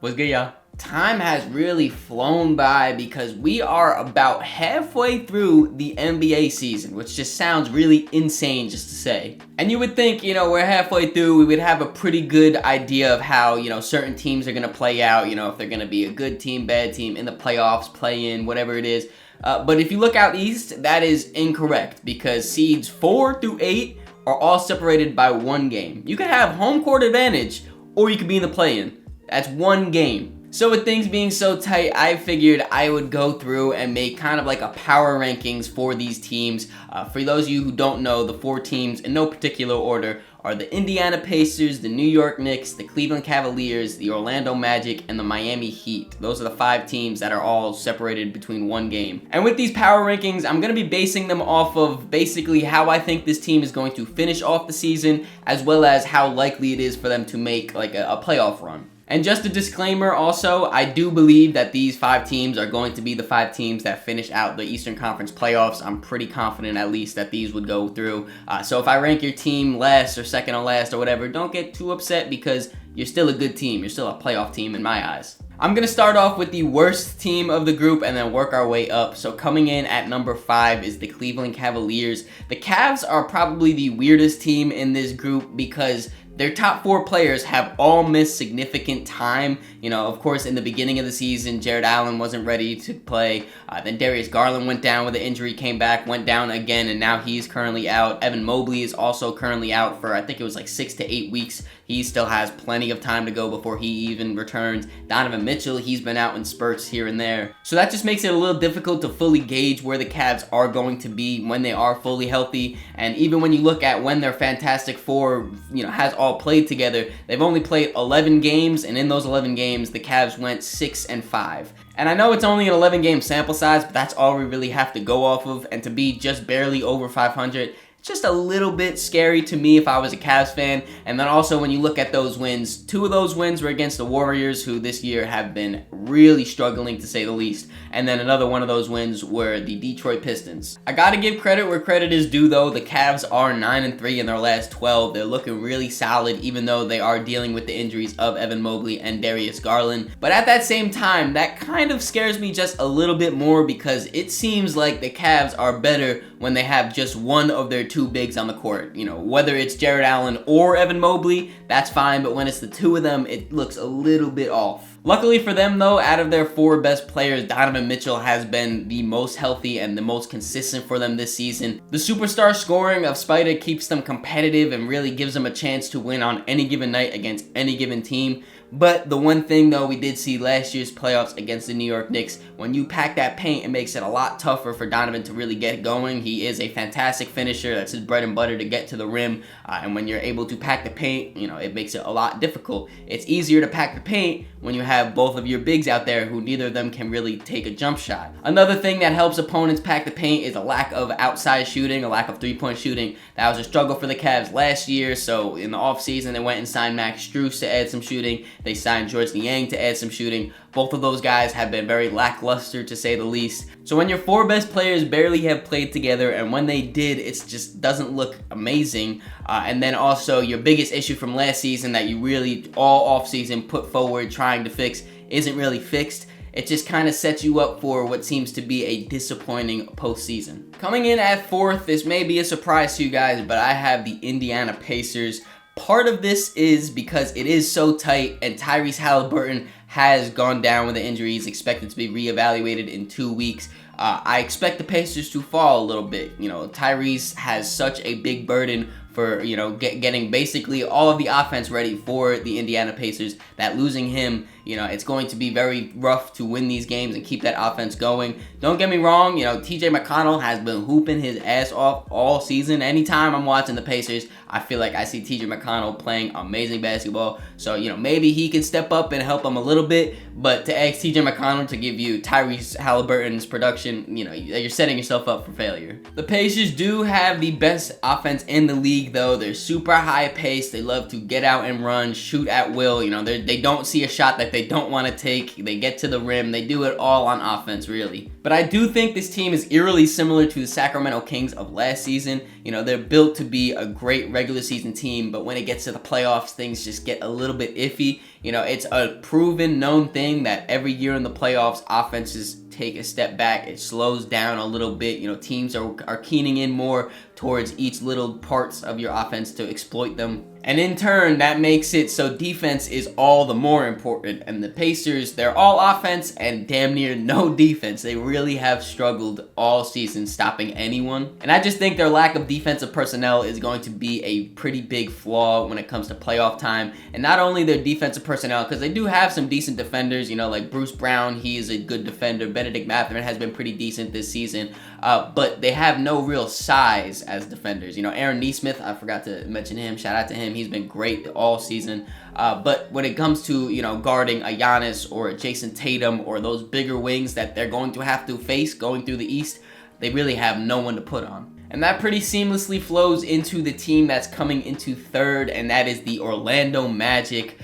What's good, y'all? Time has really flown by because we are about halfway through the NBA season, which just sounds really insane just to say. And you would think, we're halfway through, we would have a pretty good idea of how, certain teams are going to play out, if they're going to be a good team, bad team, in the playoffs, play-in, whatever it is. But if you look out east, that is incorrect because seeds 4 through 8 are all separated by one game. You could have home court advantage, or you could be in the play-in. That's one game. So with things being so tight, I figured I would go through and make kind of like a power rankings for these teams. For those of you who don't know, the 4 teams in no particular order are the Indiana Pacers, the New York Knicks, the Cleveland Cavaliers, the Orlando Magic, and the Miami Heat. Those are the 5 teams that are all separated between one game. And with these power rankings, I'm going to be basing them off of basically how I think this team is going to finish off the season, as well as how likely it is for them to make like a playoff run. And just a disclaimer also, I do believe that these 5 teams are going to be the 5 teams that finish out the Eastern Conference playoffs. I'm pretty confident at least that these would go through. So if I rank your team last or second or last or whatever, don't get too upset because you're still a good team. You're still a playoff team in my eyes. I'm going to start off with the worst team of the group and then work our way up. So coming in at number 5 is the Cleveland Cavaliers. The Cavs are probably the weirdest team in this group because their top 4 players have all missed significant time. Of course, in the beginning of the season, Jared Allen wasn't ready to play. Then Darius Garland went down with an injury, came back, went down again, and now he's currently out. Evan Mobley is also currently out for, I think it was like 6 to 8 weeks. He still has plenty of time to go before he even returns. Donovan Mitchell, he's been out in spurts here and there. So that just makes it a little difficult to fully gauge where the Cavs are going to be when they are fully healthy. And even when you look at when their Fantastic Four, has all played together, they've only played 11 games, and in those 11 games, the Cavs went 6-5. And I know it's only an 11-game sample size, but that's all we really have to go off of, and to be just barely over 500, just a little bit scary to me if I was a Cavs fan. And then also when you look at those wins, 2 of those wins were against the Warriors, who this year have been really struggling to say the least. And then another one of those wins were the Detroit Pistons. I gotta give credit where credit is due though. The Cavs are 9-3 in their last 12. They're looking really solid even though they are dealing with the injuries of Evan Mobley and Darius Garland. But at that same time, that kind of scares me just a little bit more because it seems like the Cavs are better when they have just one of their 2 bigs on the court. Whether it's Jared Allen or Evan Mobley, that's fine, but when it's the 2 of them, it looks a little bit off. Luckily for them though, out of their 4 best players, Donovan Mitchell has been the most healthy and the most consistent for them this season. The superstar scoring of Spider keeps them competitive and really gives them a chance to win on any given night against any given team. But the one thing though we did see last year's playoffs against the New York Knicks, when you pack that paint, it makes it a lot tougher for Donovan to really get going. He is a fantastic finisher. That's his bread and butter to get to the rim. And when you're able to pack the paint, it makes it a lot difficult. It's easier to pack the paint when you have both of your bigs out there who neither of them can really take a jump shot. Another thing that helps opponents pack the paint is a lack of outside shooting, a lack of 3-point shooting. That was a struggle for the Cavs last year. So in the offseason, they went and signed Max Strus to add some shooting. They signed George Niang to add some shooting. Both of those guys have been very lackluster to say the least. So when your 4 best players barely have played together, and when they did, it just doesn't look amazing. And then also your biggest issue from last season that you really all offseason put forward trying to fix isn't really fixed. It just kind of sets you up for what seems to be a disappointing postseason. Coming in at 4th, this may be a surprise to you guys, but I have the Indiana Pacers. Part of this is because it is so tight and Tyrese Halliburton has gone down with the injury. He's expected to be reevaluated in 2 weeks. I expect the Pacers to fall a little bit. Tyrese has such a big burden for, getting basically all of the offense ready for the Indiana Pacers that losing him, it's going to be very rough to win these games and keep that offense going. Don't get me wrong, TJ McConnell has been hooping his ass off all season. Anytime I'm watching the Pacers, I feel like I see TJ McConnell playing amazing basketball. So, maybe he can step up and help them a little bit, but to ask TJ McConnell to give you Tyrese Halliburton's production, you're setting yourself up for failure. The Pacers do have the best offense in the league though. They're super high paced. They love to get out and run, shoot at will. They don't see a shot that they don't want to take, they get to the rim, they do it all on offense, really. But I do think this team is eerily similar to the Sacramento Kings of last season. You know, they're built to be a great regular season team, but when it gets to the playoffs, things just get a little bit iffy. You know, it's a proven, known thing that every year in the playoffs, offenses take a step back. It slows down a little bit. You know, teams are keening in more towards each little parts of your offense to exploit them. And in turn, that makes it so defense is all the more important. And the Pacers, they're all offense and damn near no defense. They really have struggled all season stopping anyone. And I just think their lack of defensive personnel is going to be a pretty big flaw when it comes to playoff time. And not only their defensive personnel, because they do have some decent defenders, you know, like Bruce Brown, he is a good defender. Benedict Mathurin has been pretty decent this season. But they have no real size as defenders. You know, Aaron Nesmith, I forgot to mention him. Shout out to him. He's been great all season. But when it comes to, you know, guarding a Giannis or a Jason Tatum or those bigger wings that they're going to have to face going through the East, they really have no one to put on. And that pretty seamlessly flows into the team that's coming into third, and that is the Orlando Magic.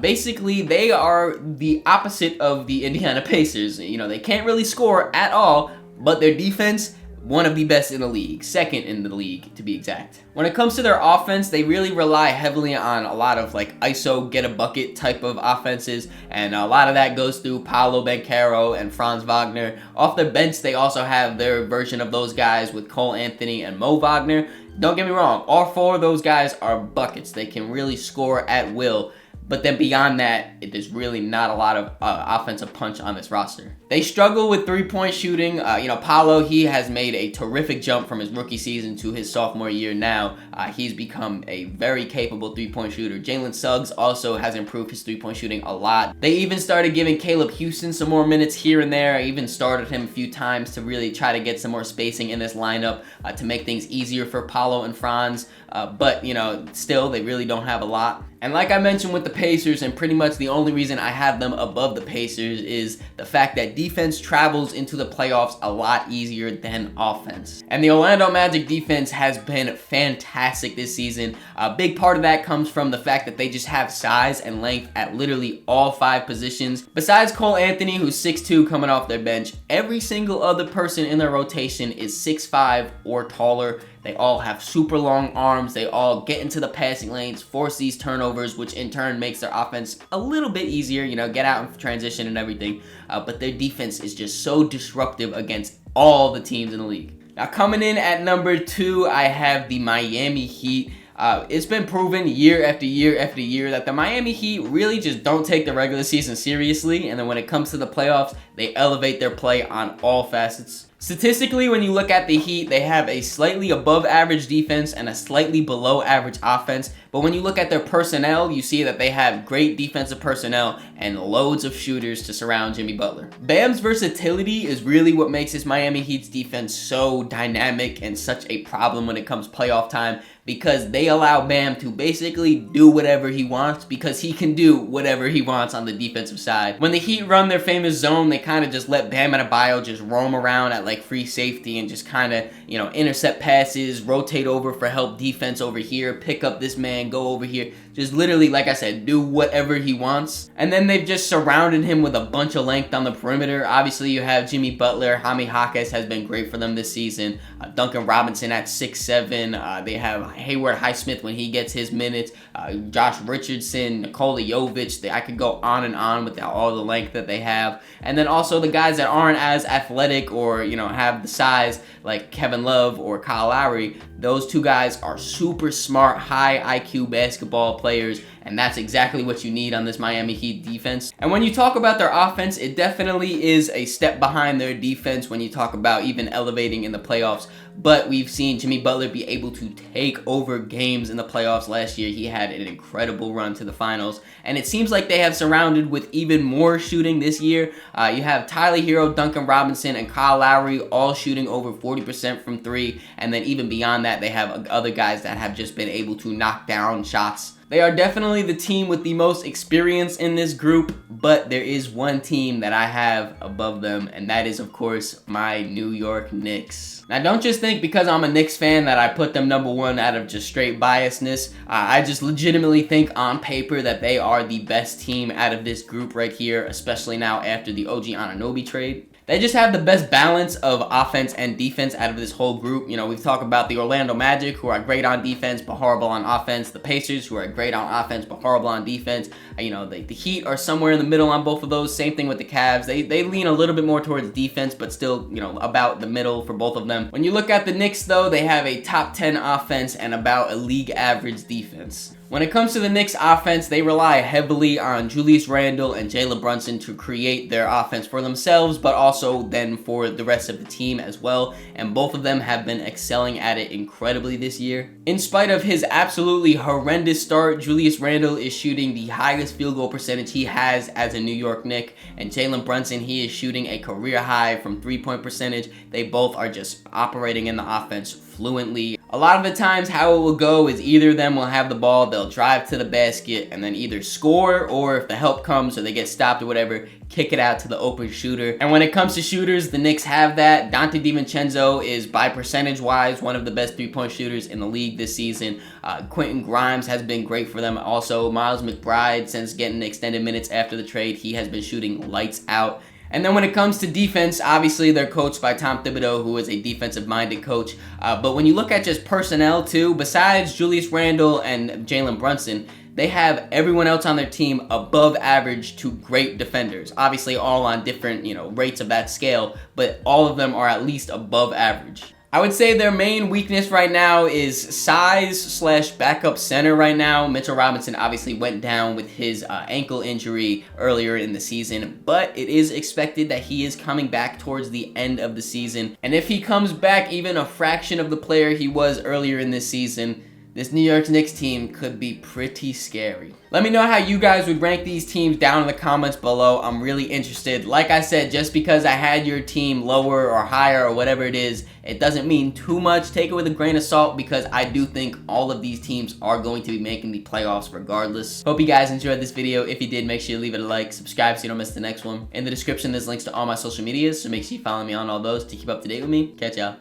Basically, they are the opposite of the Indiana Pacers. You know, they can't really score at all, but their defense, one of the best in the league, second in the league to be exact. When it comes to their offense, they really rely heavily on a lot of like ISO, get a bucket type of offenses, and a lot of that goes through Paolo Banchero and Franz Wagner. Off their bench, they also have their version of those guys with Cole Anthony and Mo Wagner. Don't get me wrong, all four of those guys are buckets. They can really score at will. But then beyond that, there's really not a lot of offensive punch on this roster. They struggle with three-point shooting. You know, Paolo, he has made a terrific jump from his rookie season to his sophomore year now. He's become a very capable three-point shooter. Jalen Suggs also has improved his three-point shooting a lot. They even started giving Caleb Houston some more minutes here and there. I even started him a few times to really try to get some more spacing in this lineup to make things easier for Paolo and Franz. But, you know, still, they really don't have a lot. And like I mentioned with the Pacers, and pretty much the only reason I have them above the Pacers is the fact that defense travels into the playoffs a lot easier than offense. And the Orlando Magic defense has been fantastic this season. A big part of that comes from the fact that they just have size and length at literally all 5 positions. Besides Cole Anthony, who's 6'2", coming off their bench, every single other person in their rotation is 6'5" or taller. They all have super long arms. They all get into the passing lanes, force these turnovers, which in turn makes their offense a little bit easier, you know, get out in transition and everything. But their defense is just so disruptive against all the teams in the league. Now, coming in at number 2, I have the Miami Heat. It's been proven year after year after year that the Miami Heat really just don't take the regular season seriously, and then when it comes to the playoffs, they elevate their play on all facets. Statistically, when you look at the Heat, they have a slightly above average defense and a slightly below average offense. But when you look at their personnel, you see that they have great defensive personnel and loads of shooters to surround Jimmy Butler. Bam's versatility is really what makes this Miami Heat's defense so dynamic and such a problem when it comes playoff time, because they allow Bam to basically do whatever he wants, because he can do whatever he wants on the defensive side. When the Heat run their famous zone, they kind of just let Bam Adebayo just roam around at like free safety and just kind of, you know, intercept passes, rotate over for help defense over here, pick up this man, go over here. Just literally, like I said, do whatever he wants. And then they've just surrounded him with a bunch of length on the perimeter. Obviously, you have Jimmy Butler. Jaime Jaquez has been great for them this season. Duncan Robinson at 6'7". They have Hayward Highsmith when he gets his minutes. Josh Richardson, Nikola Jovic. I could go on and on with all the length that they have. And then also the guys that aren't as athletic or, you know, have the size like Kevin Love or Kyle Lowry. Those two guys are super smart, high IQ basketball players, and that's exactly what you need on this Miami Heat defense. And when you talk about their offense, it definitely is a step behind their defense when you talk about even elevating in the playoffs. But we've seen Jimmy Butler be able to take over games in the playoffs last year. He had an incredible run to the finals. And it seems like they have surrounded with even more shooting this year. You have Tyler Hero, Duncan Robinson, and Kyle Lowry all shooting over 40% from 3. And then even beyond that, they have other guys that have just been able to knock down shots. They are definitely the team with the most experience in this group, but there is one team that I have above them, and that is, of course, my New York Knicks. Now, don't just think because I'm a Knicks fan that I put them number one out of just straight biasness. I just legitimately think on paper that they are the best team out of this group right here, especially now after the OG Anunoby trade. They just have the best balance of offense and defense out of this whole group. You know, we've talked about the Orlando Magic, who are great on defense but horrible on offense. The Pacers, who are great on offense but horrible on defense. You know, the Heat are somewhere in the middle on both of those. Same thing with the Cavs. They lean a little bit more towards defense, but still, you know, about the middle for both of them. When you look at the Knicks, though, they have a top 10 offense and about a league average defense. When it comes to the Knicks offense, they rely heavily on Julius Randle and Jalen Brunson to create their offense for themselves, but also then for the rest of the team as well, and both of them have been excelling at it incredibly this year. In spite of his absolutely horrendous start, Julius Randle is shooting the highest field goal percentage he has as a New York Knick, and Jalen Brunson, he is shooting a career high from three-point percentage. They both are just operating in the offense fluently. A lot of the times how it will go is either of them will have the ball, they'll drive to the basket and then either score, or if the help comes or they get stopped or whatever, kick it out to the open shooter. And when it comes to shooters, the Knicks have that. Dante DiVincenzo is, by percentage wise, one of the best three-point shooters in the league this season. Quentin Grimes has been great for them. Also, Miles McBride, since getting extended minutes after the trade, he has been shooting lights out. And then when it comes to defense, obviously they're coached by Tom Thibodeau, who is a defensive-minded coach. But when you look at just personnel too, besides Julius Randle and Jalen Brunson, they have everyone else on their team above average to great defenders. Obviously all on different, rates of that scale, but all of them are at least above average. I would say their main weakness right now is size / backup center right now. Mitchell Robinson obviously went down with his ankle injury earlier in the season, but it is expected that he is coming back towards the end of the season. And if he comes back even a fraction of the player he was earlier in this season, this New York Knicks team could be pretty scary. Let me know how you guys would rank these teams down in the comments below. I'm really interested. Like I said, just because I had your team lower or higher or whatever it is, it doesn't mean too much. Take it with a grain of salt because I do think all of these teams are going to be making the playoffs regardless. Hope you guys enjoyed this video. If you did, make sure you leave it a like, subscribe so you don't miss the next one. In the description, there's links to all my social medias, so make sure you follow me on all those to keep up to date with me. Catch y'all.